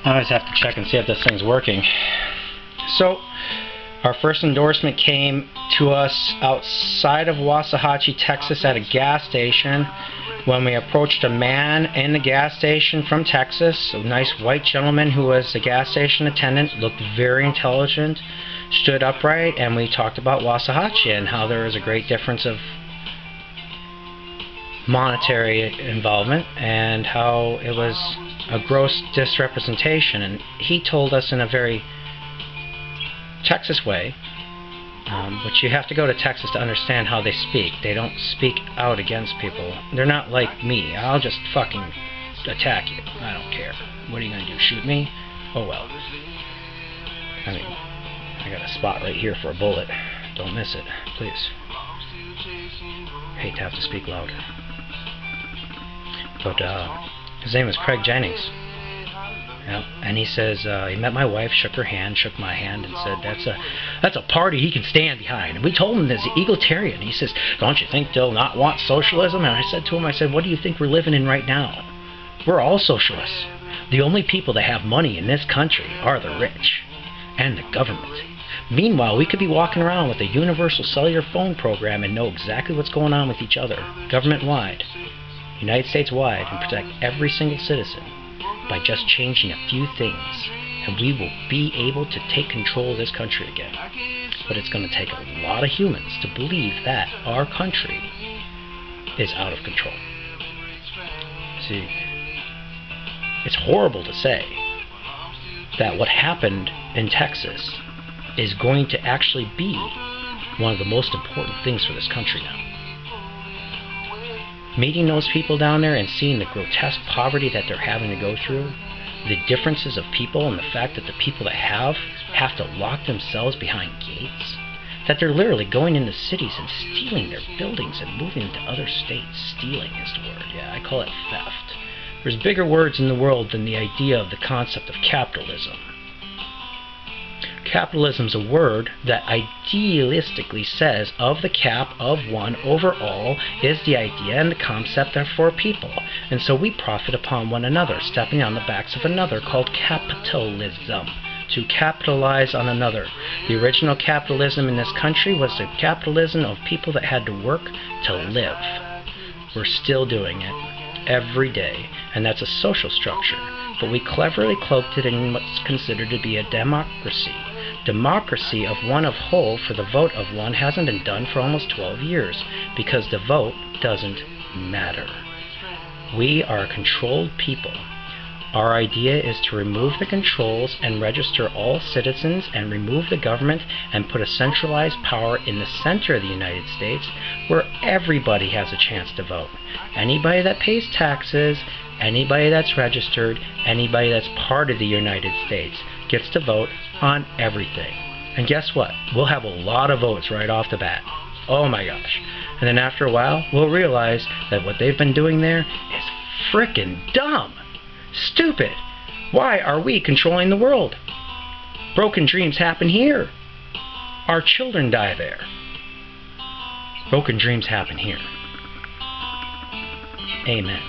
I always have to check and see if this thing's working. So, our first endorsement came to us outside of Waxahachie, Texas at a gas station when we approached a man in the gas station from Texas, a nice white gentleman who was a gas station attendant, looked very intelligent, stood upright, and we talked about Waxahachie and how there was a great difference of monetary involvement and how it was a gross misrepresentation. And he told us in a very Texas way, but you have to go to Texas to understand how they speak. They don't speak out against people. They're not like me. I'll just fucking attack you. I don't care. What are you gonna do? Shoot me? Oh well. I mean, I got a spot right here for a bullet. Don't miss it, please. I hate to have to speak louder. But his name is Craig Jennings. Yep. And he says he met my wife, shook her hand, shook my hand, and said that's a party he can stand behind. And we told him there's an egalitarian. He says, don't you think they'll not want socialism? And I said to him, what do you think we're living in right now? We're all socialists. The only people that have money in this country are the rich and the government. Meanwhile, we could be walking around with a universal cellular phone program and know exactly what's going on with each other, government-wide, United States-wide, and protect every single citizen by just changing a few things, and we will be able to take control of this country again. But it's going to take a lot of humans to believe that our country is out of control. See, it's horrible to say that what happened in Texas is going to actually be one of the most important things for this country now. Meeting those people down there and seeing the grotesque poverty that they're having to go through, the differences of people, and the fact that the people that have to lock themselves behind gates, that they're literally going into cities and stealing their buildings and moving into other states. Stealing is the word. Yeah, I call it theft. There's bigger words in the world than the idea of the concept of capitalism. Capitalism is a word that idealistically says of the cap of one over all is the idea and the concept are for people. And so we profit upon one another, stepping on the backs of another, called capitalism. To capitalize on another. The original capitalism in this country was the capitalism of people that had to work to live. We're still doing it every day, and that's a social structure. But we cleverly cloaked it in what's considered to be a democracy. Democracy of one of whole for the vote of one hasn't been done for almost 12 years because the vote doesn't matter. We are a controlled people. Our idea is to remove the controls and register all citizens and remove the government and put a centralized power in the center of the United States where everybody has a chance to vote. Anybody that pays taxes, anybody that's registered, anybody that's part of the United States gets to vote on everything. And guess what? We'll have a lot of votes right off the bat. Oh my gosh. And then after a while, we'll realize that what they've been doing there is frickin' dumb. Stupid. Why are we controlling the world? Broken dreams happen here. Our children die there. Broken dreams happen here. Amen.